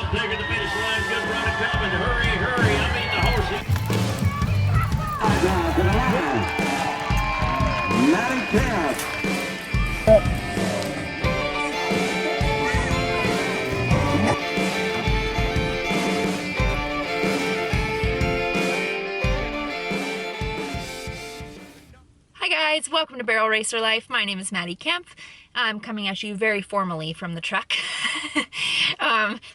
Taking the finish line, good run coming. Hurry, hurry, I mean the horses. MaddiKempf. Hi guys, welcome to Barrel Racer Life. My name is MaddiKempf. I'm coming at you very formally from the truck.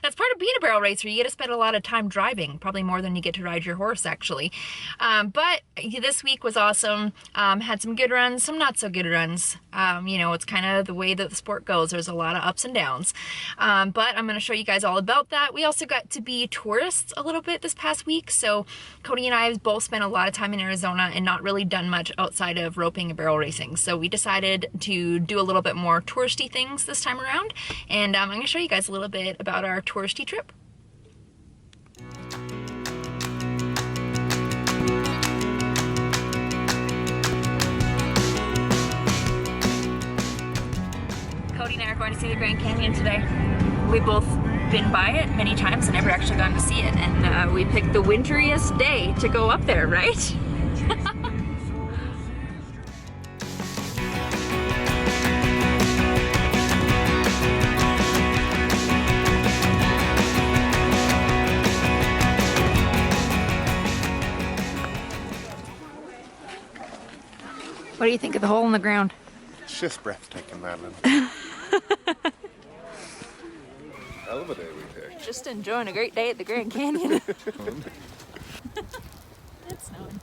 That's part of being a barrel racer. You get to spend a lot of time driving, probably more than you get to ride your horse actually. But this week was awesome. Had some good runs, some not so good runs. You know, it's kind of the way that the sport goes. There's a lot of ups and downs. But I'm going to show you guys all about that. We also got to be tourists a little bit this past week. So Cody and I have both spent a lot of time in Arizona and not really done much outside of roping and barrel racing. So we decided to do a little bit more touristy things this time around. And I'm going to show you guys a little bit about our touristy trip. Cody and I are going to see the Grand Canyon today. We've both been by it many times and never actually gotten to see it. And we picked the winteriest day to go up there, right? What do you think of the hole in the ground? It's just breathtaking, Madeline. Hell of a day we picked. Just enjoying a great day at the Grand Canyon. It's snowing.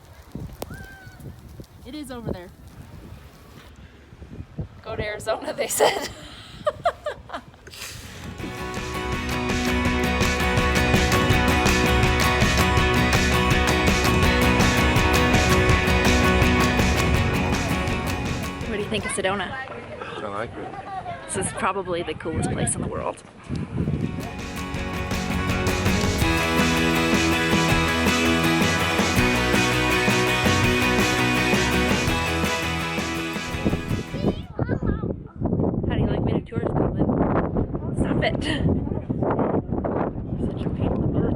It is over there. Go to Arizona, they said. What do you think of Sedona? I like it. This is probably the coolest place in the world. How do you like being a tourist, Colin? Stop it! You're such a pain in the butt.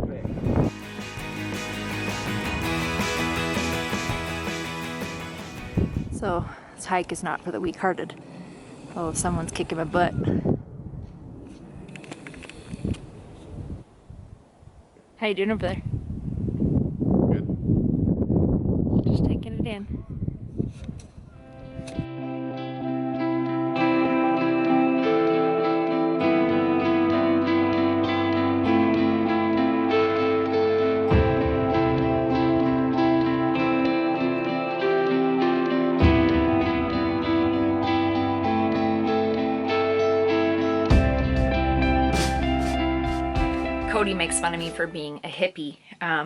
So, this hike is not for the weak-hearted. Oh, if someone's kicking my butt. How you doing over there? Good. Just taking it in. Cody makes fun of me for being a hippie,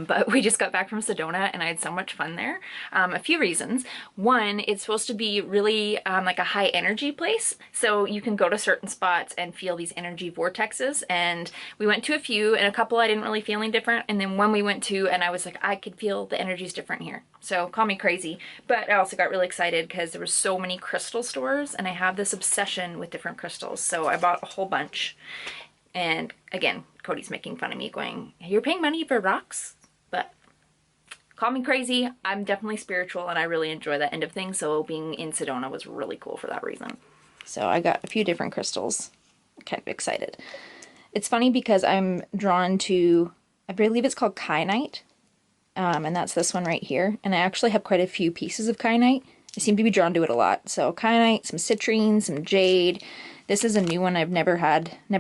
but we just got back from Sedona and I had so much fun there. A few reasons. One, it's supposed to be really like a high energy place, so you can go to certain spots and feel these energy vortexes, and we went to a few, and a couple I didn't really feel any different, and then one we went to and I was like, I could feel the energy's different here. So call me crazy, but I also got really excited because there were so many crystal stores and I have this obsession with different crystals, so I bought a whole bunch. And again, Cody's making fun of me going, you're paying money for rocks? But call me crazy, I'm definitely spiritual and I really enjoy that end of things, so being in Sedona was really cool for that reason. So I got a few different crystals. I'm kind of excited. It's funny because I'm drawn to, I believe it's called kyanite, and that's this one right here. And I actually have quite a few pieces of kyanite. I seem to be drawn to it a lot. So kyanite, some citrine, some jade. This is a new one I've never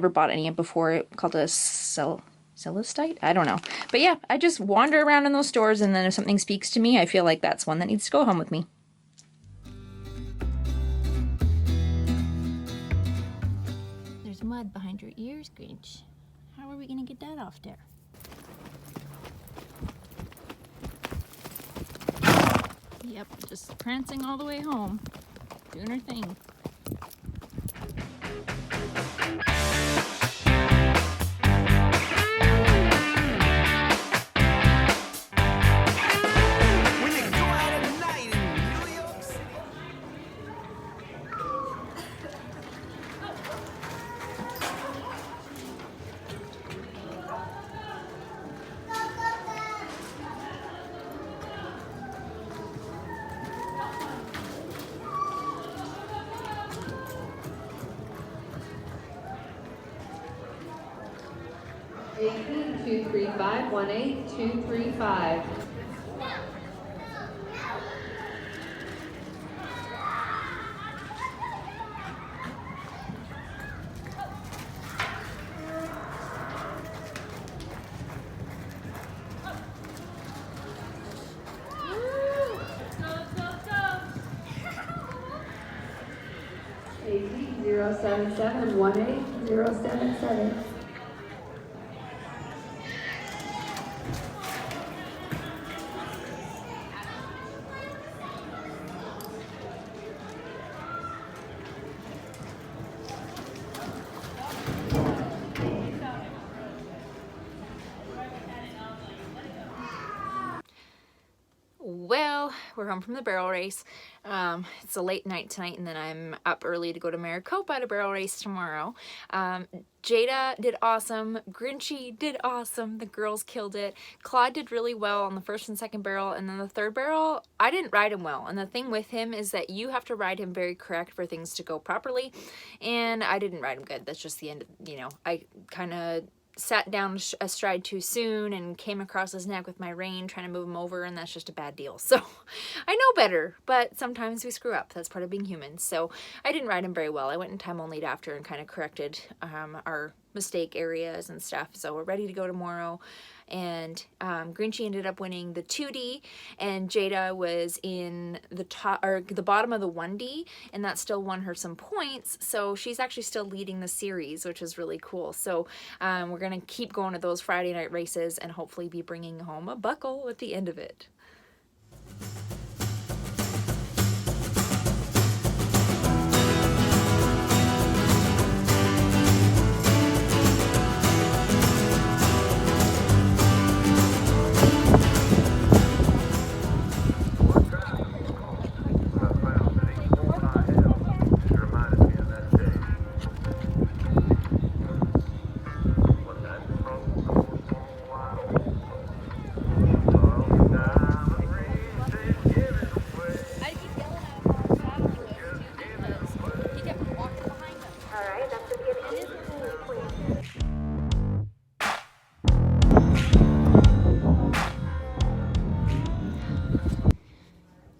bought any of before, called a celestite? I don't know. But yeah, I just wander around in those stores, and then if something speaks to me, I feel like that's one that needs to go home with me. There's mud behind your ears, Grinch. How are we going to get that off there? Yep, just prancing all the way home, doing her thing. 18-235, 18-235. AT 077, 18077. Well, we're home from the barrel race. It's a late night tonight, and then I'm up early to go to Maricopa to barrel race tomorrow. Jada did awesome. Grinchy did awesome. The girls killed it. Claude did really well on the first and second barrel, and then the third barrel, I didn't ride him well. And the thing with him is that you have to ride him very correct for things to go properly, and I didn't ride him good. That's just the end of, you know, I kind of sat down a stride too soon and came across his neck with my rein trying to move him over, and that's just a bad deal. So I know better, but sometimes we screw up. That's part of being human. So I didn't ride him very well. I went in time only after and kind of corrected our mistake areas and stuff. So we're ready to go tomorrow. And Grinchy ended up winning the 2D, and Jada was in the top or the bottom of the 1D, and that still won her some points. So she's actually still leading the series, which is really cool. So we're gonna keep going to those Friday night races and hopefully be bringing home a buckle at the end of it.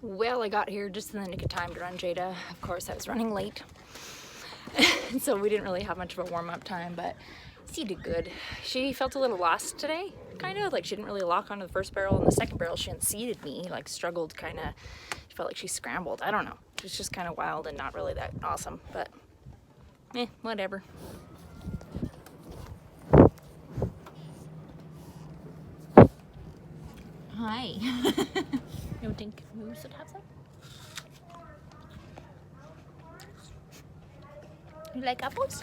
Well, I got here just in the nick of time to run Jada. Of course, I was running late, so we didn't really have much of a warm-up time, but she did good. She felt a little lost today, kind of, like she didn't really lock onto the first barrel, and the second barrel she unseated me, like struggled kind of, she felt like she scrambled. I don't know. It was just kind of wild and not really that awesome, but whatever. Hi. You think we should have some? You like apples?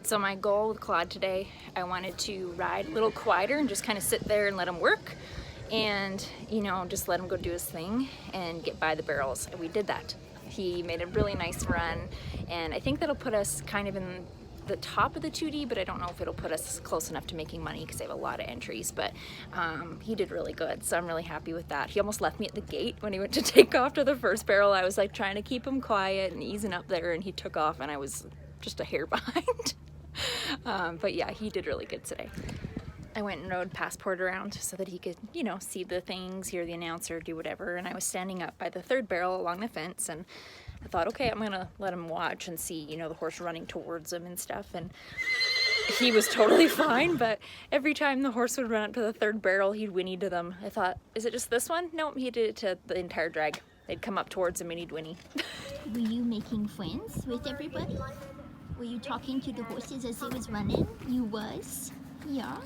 So my goal with Claude today, I wanted to ride a little quieter and just kind of sit there and let him work and, you know, just let him go do his thing and get by the barrels. And we did that. He made a really nice run, and I think that'll put us kind of in the top of the 2D, but I don't know if it'll put us close enough to making money because they have a lot of entries, but he did really good, so I'm really happy with that. He almost left me at the gate when he went to take off to the first barrel. I was like trying to keep him quiet and easing up there, and he took off and I was just a hair behind. But yeah, he did really good today. I went and rode Passport around so that he could, you know, see the things, hear the announcer, do whatever, and I was standing up by the third barrel along the fence, and I thought, okay, I'm gonna let him watch and see, you know, the horse running towards him and stuff, and he was totally fine, but every time the horse would run up to the third barrel, he'd whinny to them. I thought, is it just this one? No, he did it to the entire drag. They'd come up towards him and he'd whinny. Were you making friends with everybody? Were you talking to the horses as they was running? You was? Yeah.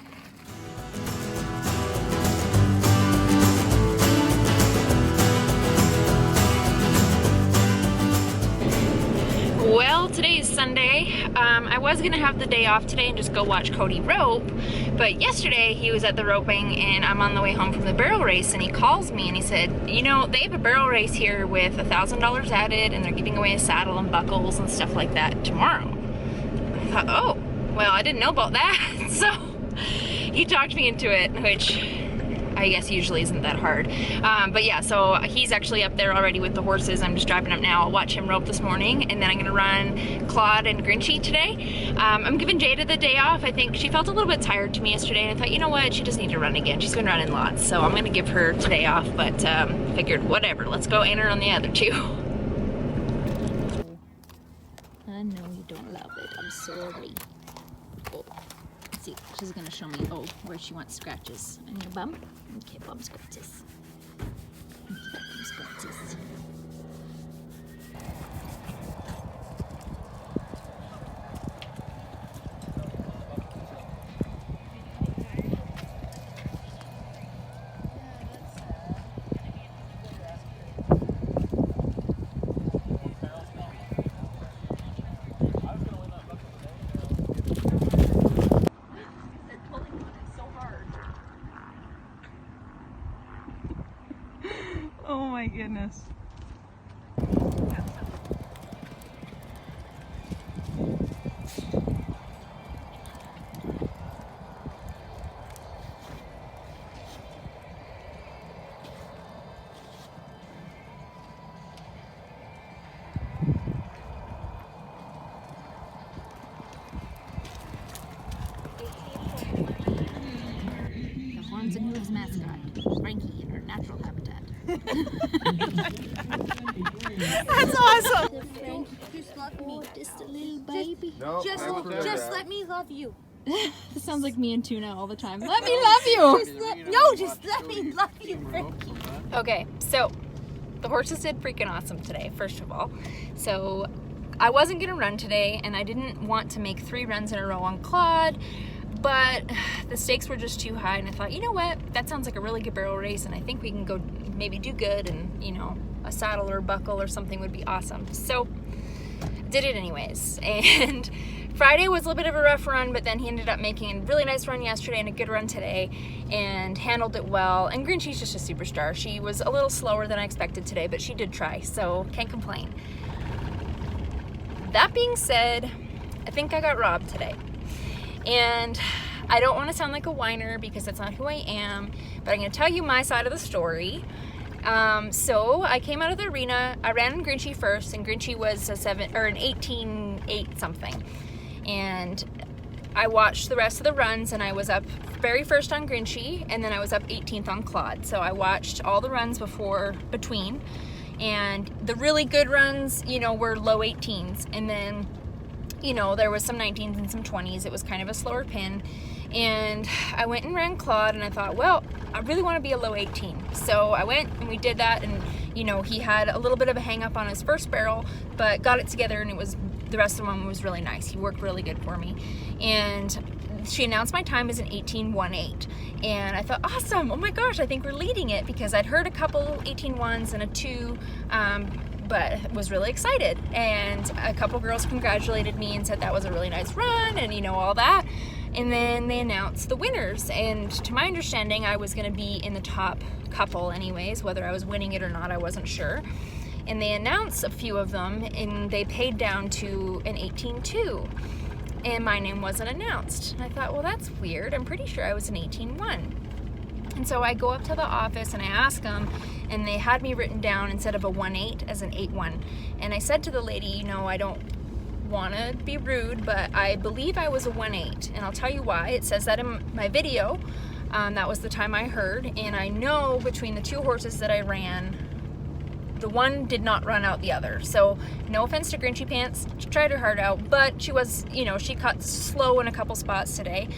Well, today is Sunday. I was gonna have the day off today and just go watch Cody rope, but yesterday he was at the roping and I'm on the way home from the barrel race and he calls me and he said, you know, they have a barrel race here with $1,000 added and they're giving away a saddle and buckles and stuff like that tomorrow. I thought, oh, well, I didn't know about that. So he talked me into it, which I guess usually isn't that hard. But yeah, so he's actually up there already with the horses. I'm just driving up now. I'll watch him rope this morning, and then I'm gonna run Claude and Grinchy today. I'm giving Jada the day off. I think she felt a little bit tired to me yesterday, and I thought, you know what, she doesn't need to run again. She's been running lots, so I'm gonna give her today off, but figured whatever, let's go enter on the other two. I know you don't love it, I'm sorry. Oh, let's see, she's gonna show me, oh, where she wants scratches. On your bum? Okay, bum scratches. Okay, bum scratches. Oh my goodness. The Horns and Hooves mascot, Frankie, in her natural habitat. That's awesome. Frankie, just love me, just a little baby. No, Just let me love you. This sounds like me and Tuna all the time. Let me love you. Just let me love you, Frankie. Okay, so the horses did freaking awesome today, first of all. So I wasn't gonna run today and I didn't want to make 3 runs in a row on Claude, but the stakes were just too high and I thought, you know what, that sounds like a really good barrel race and I think we can go maybe do good and, you know, a saddle or a buckle or something would be awesome. So did it anyways. And Friday was a little bit of a rough run, but then he ended up making a really nice run yesterday and a good run today and handled it well. And Grinchy's just a superstar. She was a little slower than I expected today, but she did try, so can't complain. That being said, I think I got robbed today. And I don't want to sound like a whiner because that's not who I am, but I'm going to tell you my side of the story. So I came out of the arena, I ran in Grinchy first, and Grinchy was an 18.8 something. And I watched the rest of the runs and I was up very first on Grinchy and then I was up 18th on Claude. So I watched all the runs between, and the really good runs, you know, were low 18s, and then, you know, there was some 19s and some 20s. It was kind of a slower pin. And I went and ran Claude and I thought, well, I really want to be a low 18. So I went and we did that, and you know, he had a little bit of a hang up on his first barrel, but got it together and the rest of them was really nice. He worked really good for me. And she announced my time as an 18.18. And I thought, awesome, oh my gosh, I think we're leading it, because I'd heard a couple 18.1s and a 2, but was really excited. And a couple girls congratulated me and said that was a really nice run and, you know, all that. And then they announced the winners, and to my understanding I was going to be in the top couple anyways. Whether I was winning it or not, I wasn't sure. And they announced a few of them and they paid down to an 18.2, and my name wasn't announced. And I thought, well, that's weird, I'm pretty sure I was an 18.1. And so I go up to the office and I ask them, and they had me written down instead of a 1.8 as an 8.1. And I said to the lady, you know, I don't want to be rude, but I believe I was a 1.8, and I'll tell you why. It says that in my video. That was the time I heard, and I know between the 2 horses that I ran, the one did not run out the other. So no offense to Grinchy Pants, she tried her heart out, but she was, you know, she cut slow in a couple spots today,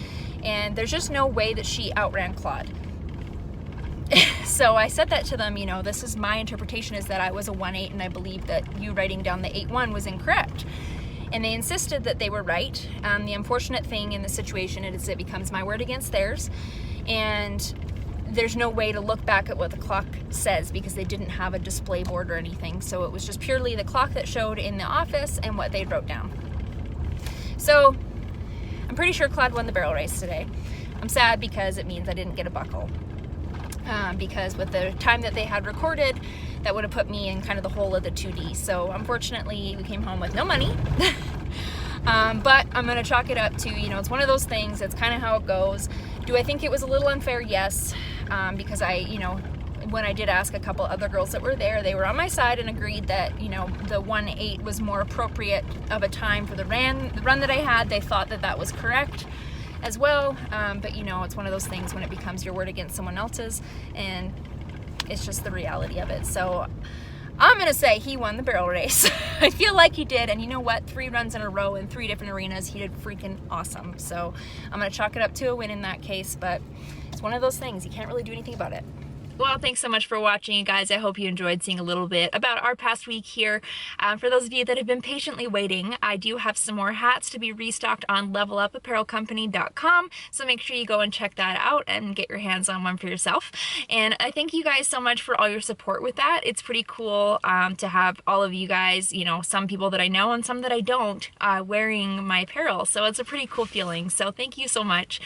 and there's just no way that she outran Claude. So I said that to them, you know, this is my interpretation, is that I was a 1.8 and I believe that you writing down the 8.1 was incorrect. And they insisted that they were right. The unfortunate thing in the situation is it becomes my word against theirs. And there's no way to look back at what the clock says because they didn't have a display board or anything. So it was just purely the clock that showed in the office and what they wrote down. So I'm pretty sure Claude won the barrel race today. I'm sad because it means I didn't get a buckle. Because with the time that they had recorded, that would have put me in kind of the hole of the 2D. So unfortunately, we came home with no money. But I'm gonna chalk it up to, you know, it's one of those things, it's kind of how it goes. Do I think it was a little unfair? Yes, because you know, when I did ask a couple other girls that were there, they were on my side and agreed that, you know, the 1:08 was more appropriate of a time for the run that I had. They thought that that was correct as well, but you know, it's one of those things when it becomes your word against someone else's, and it's just the reality of it. So I'm gonna say he won the barrel race. I feel like he did, and you know what? 3 runs in a row in 3 different arenas, he did freaking awesome. So I'm gonna chalk it up to a win in that case, but it's one of those things, you can't really do anything about it. Well, thanks so much for watching, guys. I hope you enjoyed seeing a little bit about our past week here. For those of you that have been patiently waiting, I do have some more hats to be restocked on levelupapparelcompany.com, so make sure you go and check that out and get your hands on one for yourself. And I thank you guys so much for all your support with that. It's pretty cool to have all of you guys, you know, some people that I know and some that I don't, wearing my apparel. So it's a pretty cool feeling. So thank you so much.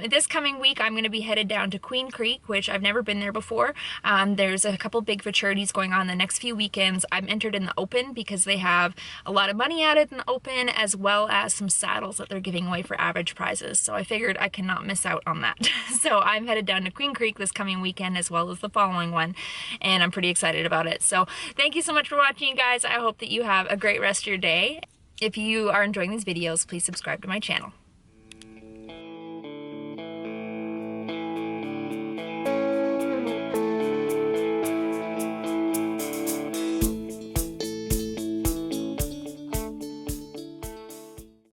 This coming week, I'm going to be headed down to Queen Creek, which I've never been there before. There's a couple big futurities going on the next few weekends. I'm entered in the open because they have a lot of money added in the open, as well as some saddles that they're giving away for average prizes. So I figured I cannot miss out on that. So I'm headed down to Queen Creek this coming weekend, as well as the following one, and I'm pretty excited about it. So thank you so much for watching, you guys. I hope that you have a great rest of your day. If you are enjoying these videos, please subscribe to my channel.